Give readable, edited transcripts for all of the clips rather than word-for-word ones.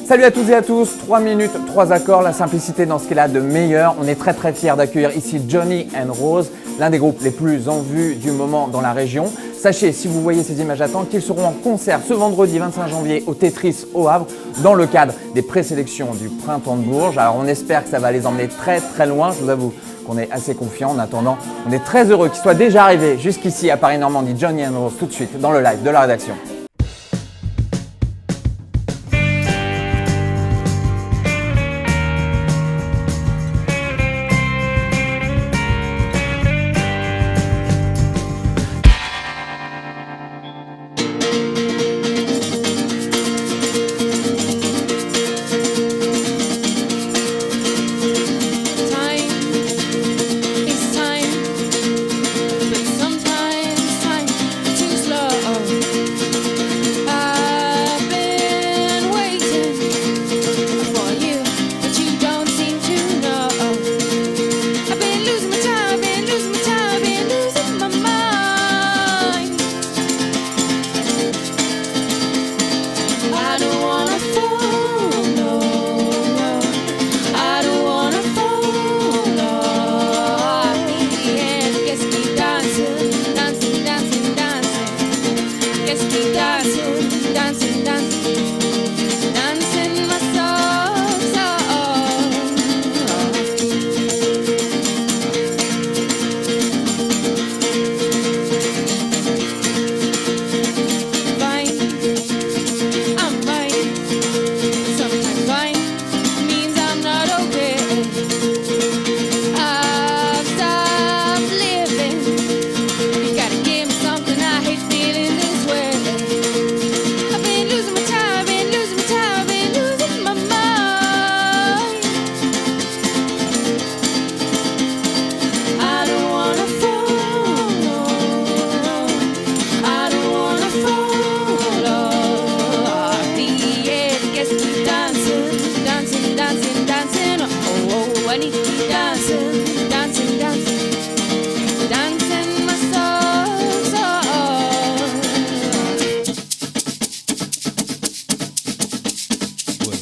Salut à toutes et à tous, 3 minutes, 3 accords, la simplicité dans ce qu'il a de meilleur. On est très fiers d'accueillir ici Johnny and Rose, l'un des groupes les plus en vue du moment dans la région. Sachez, si vous voyez ces images à temps, qu'ils seront en concert ce vendredi 25 janvier au Tetris au Havre dans le cadre des présélections du Printemps de Bourges. Alors on espère que ça va les emmener très loin, je vous avoue qu'on est assez confiant. En attendant, on est très heureux qu'ils soient déjà arrivés jusqu'ici à Paris-Normandie. Johnny and Rose tout de suite dans le live de la rédaction.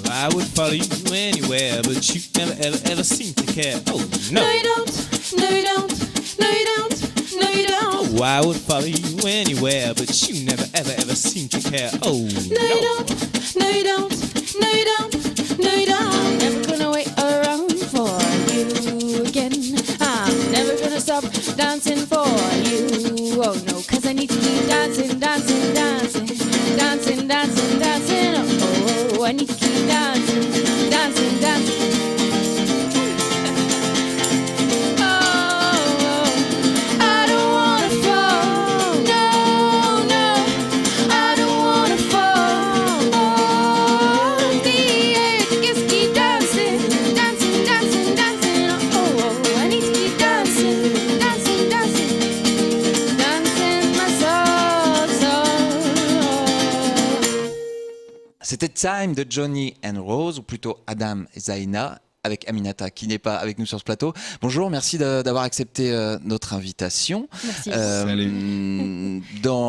I would follow you anywhere, but you never ever seem to care. Oh no. No you don't, no you don't, no you don't, no you don't. Oh, I would follow you anywhere, but you never ever seem to care. Oh No you don't, no you don't, no you don't, no you don't. I'm never gonna wait around for you again. I'm never gonna stop dancing for you. Oh no, 'cause I need to keep dancing, dancing, dancing, dancing, dancing, dancing. Oh, I need to keep dancing, dancing, dancing. C'était Time de Johnny and Rose, ou plutôt Adam et Zaina, avec Aminata qui n'est pas avec nous sur ce plateau. Bonjour, merci d'avoir accepté notre invitation. Merci.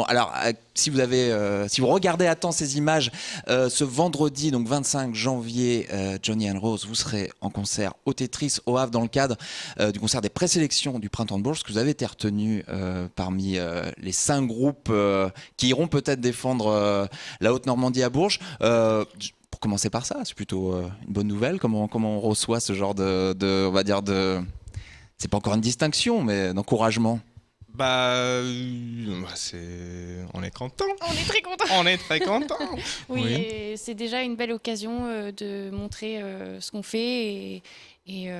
Alors, si vous regardez à temps ces images, ce vendredi, donc 25 janvier, Johnny and Rose, vous serez en concert au Tetris au Havre dans le cadre du concert des présélections du Printemps de Bourges, que vous avez été retenu parmi les 5 groupes qui iront peut-être défendre la Haute-Normandie à Bourges. Pour commencer par ça, c'est plutôt une bonne nouvelle. Comment on reçoit ce genre on va dire c'est pas encore une distinction, mais d'encouragement. on est content. On est très contents. On est très content. Oui, et c'est déjà une belle occasion de montrer ce qu'on fait et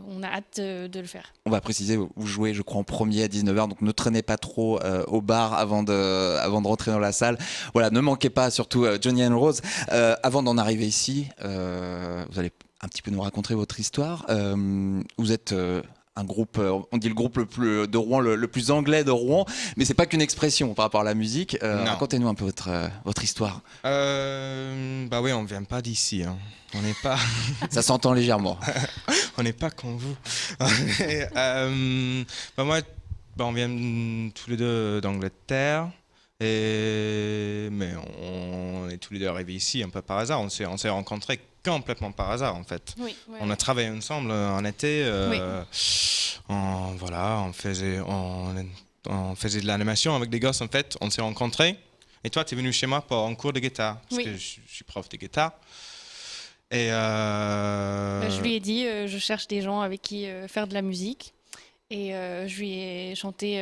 on a hâte de le faire. On va préciser, vous jouez, je crois, en premier à 19h, donc ne traînez pas trop au bar avant de rentrer dans la salle. Voilà, ne manquez pas, surtout Johnny and Rose. Avant d'en arriver ici, vous allez un petit peu nous raconter votre histoire. Vous êtes un groupe, on dit le groupe de Rouen, le plus anglais de Rouen, mais c'est pas qu'une expression par rapport à la musique. Racontez-nous un peu votre histoire. Oui, on vient pas d'ici. Hein. On n'est pas. Ça s'entend légèrement. On n'est pas comme vous. Moi, on vient tous les deux d'Angleterre. Mais on est tous les deux arrivés ici un peu par hasard. On s'est rencontrés complètement par hasard en fait. Oui, ouais. On a travaillé ensemble en été. Oui. On faisait de l'animation avec des gosses en fait. On s'est rencontrés. Et toi, tu es venu chez moi pour un cours de guitare. Parce Oui. que je suis prof de guitare. Et Je lui ai dit, je cherche des gens avec qui faire de la musique. Et je lui ai chanté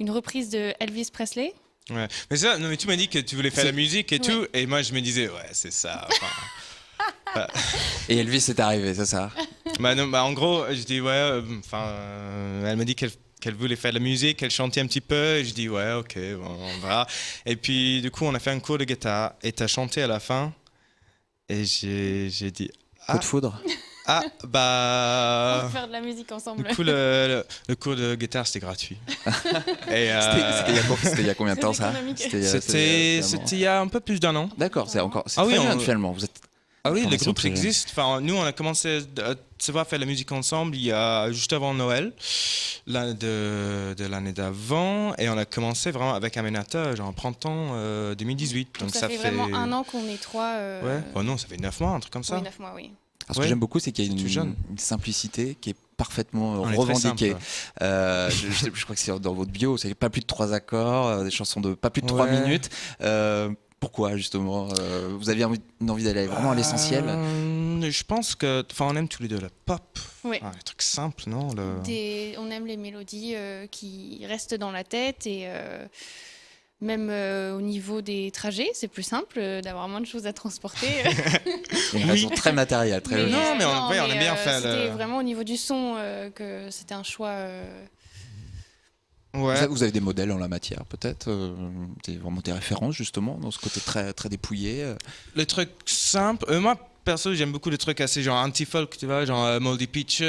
une reprise de Elvis Presley. Ouais. Mais ça, non, mais tu m'as dit que tu voulais faire C'est- la musique et Ouais. tout. Et moi, je me disais, ouais, c'est ça. Enfin, Et Elvis est arrivé, c'est ça? en gros, je dis, ouais, elle m'a dit qu'elle voulait faire de la musique, qu'elle chantait un petit peu. Et je dis, ouais, ok, bon, on verra. Et puis, du coup, on a fait un cours de guitare. Et tu as chanté à la fin. Et j'ai dit, Coup de foudre. ah, On bah. va faire de la musique ensemble. Du coup, le cours de guitare, c'était gratuit. Et, C'était il y a combien de temps, ça? économique. c'était il y a un peu plus d'1 an. D'accord, c'est encore. C'est Ah oui, très on- jeune, finalement. Vous êtes. Ah oui, le Formation groupe très jeune. existe. Enfin, nous, on a commencé à se voir faire de la musique ensemble il y a juste avant Noël de l'année d'avant. Et on a commencé vraiment avec Aminata, genre en printemps 2018. Donc ça fait vraiment 1 an qu'on est 3. Ouais. Oh non, ça fait 9 mois, un truc comme ça. Oui, 9 mois, oui. Alors, ce Ouais. que j'aime beaucoup, c'est qu'il y a C'est tout jeune. une simplicité qui est parfaitement On est très revendiquée. simple. Je crois que c'est dans votre bio, c'est pas plus de 3 accords, des chansons de pas plus de 3 Ouais. minutes. Pourquoi, justement vous aviez une envie d'aller vraiment à l'essentiel? Je pense que, on aime tous les deux la pop. Oui. Les trucs simples, non On aime les mélodies qui restent dans la tête et même au niveau des trajets, c'est plus simple d'avoir moins de choses à transporter. Il y a une raison très matérielle, très logique. Non, mais on aime bien faire C'était le- vraiment au niveau du son que c'était un choix. Ouais. Vous avez des modèles en la matière, peut-être vraiment des références, justement, dans ce côté très, très dépouillé Les trucs simples. Moi, perso, j'aime beaucoup les trucs assez genre anti-folk, tu vois, genre Moldy Peaches,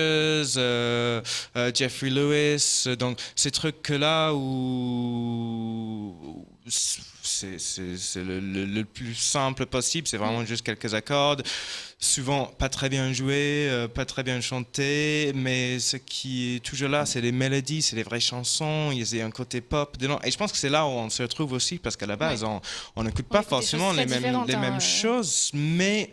Jeffrey Lewis. Donc, ces trucs-là où c'est le plus simple possible. C'est vraiment juste quelques accords. Souvent, pas très bien joué, pas très bien chanté. Mais ce qui est toujours là, c'est les mélodies, c'est les vraies chansons. Il y a un côté pop dedans. Et je pense que c'est là où on se retrouve aussi, parce qu'à la base, on n'écoute pas écoute des forcément choses très différentes, les mêmes hein, choses. Mais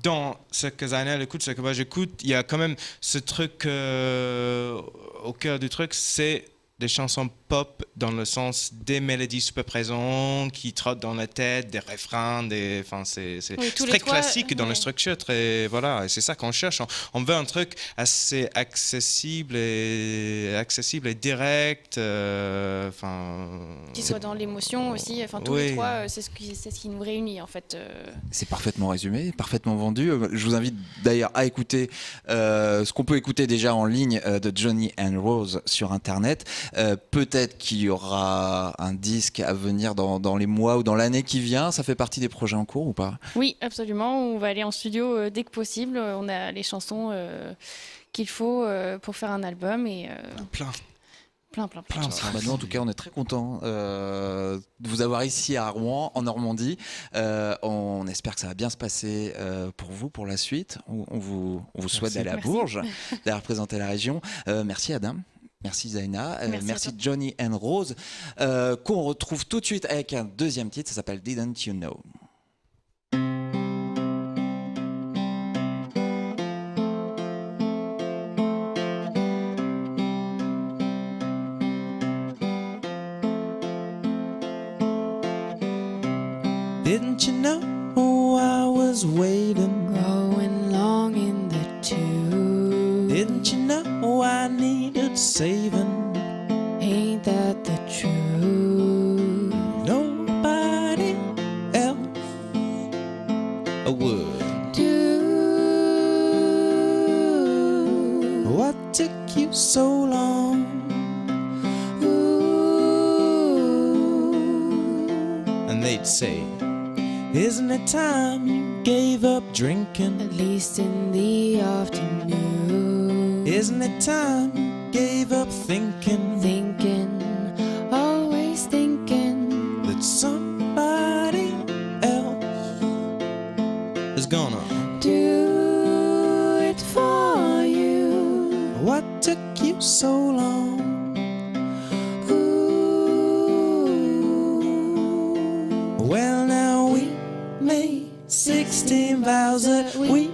dans ce que Zainal écoute, ce que moi j'écoute, il y a quand même ce truc au cœur du truc, c'est des chansons pop dans le sens des mélodies super présentes qui trottent dans la tête, des refrains, c'est Oui, tous les très trois, classique dans la ouais. structure, très voilà, et c'est ça qu'on cherche. On veut un truc assez accessible et direct, Qui soit dans l'émotion aussi. Enfin, tous les Oui. trois, c'est ce qui nous réunit en fait. C'est parfaitement résumé, parfaitement vendu. Je vous invite d'ailleurs à écouter ce qu'on peut écouter déjà en ligne de Johnny and Rose sur Internet. Peut-être qu'il y aura un disque à venir dans les mois ou dans l'année qui vient. Ça fait partie des projets en cours ou pas? Oui, absolument. On va aller en studio dès que possible. On a les chansons qu'il faut pour faire un album et plein. plein. Bah, nous, en tout cas, on est très contents de vous avoir ici à Rouen, en Normandie. On espère que ça va bien se passer pour vous, pour la suite. On vous souhaite d'aller à Merci. Bourges, d'aller représenter la région. Merci Adam. Merci Zaina, Merci à toi. Johnny and Rose, qu'on retrouve tout de suite avec un deuxième titre, ça s'appelle Didn't You Know. Didn't you know I was waiting? Growing long in the tube. Didn't you know I needed saving? Ain't that the truth? Nobody else would. Do What took you so long? And they'd say, isn't it time you gave up drinking? at least in the afternoon. Isn't it time you gave up thinking Thinking, always thinking. that somebody else is gonna? Do it for you. What took you so long? Ooh. vows that we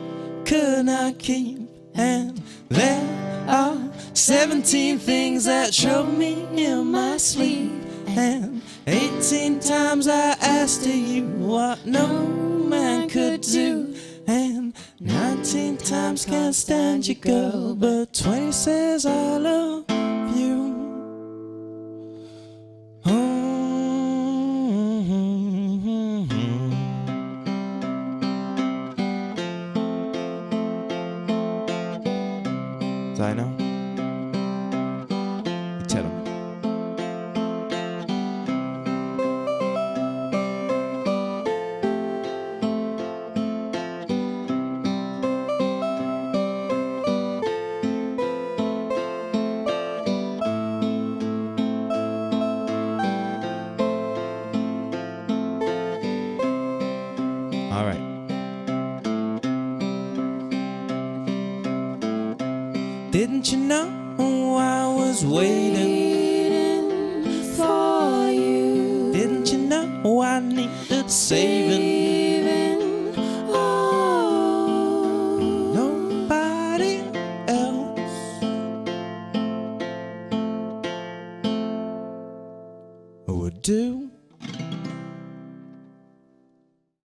could not keep. And there are 17 things that trouble me in my sleep. And 18 times I asked of you what no man could do. And 19 times can't stand you, girl, but 20 says I love you. Dino, you tell him. All right. Didn't you know I was waiting for you? Didn't you know I needed saving? Oh, nobody else would do.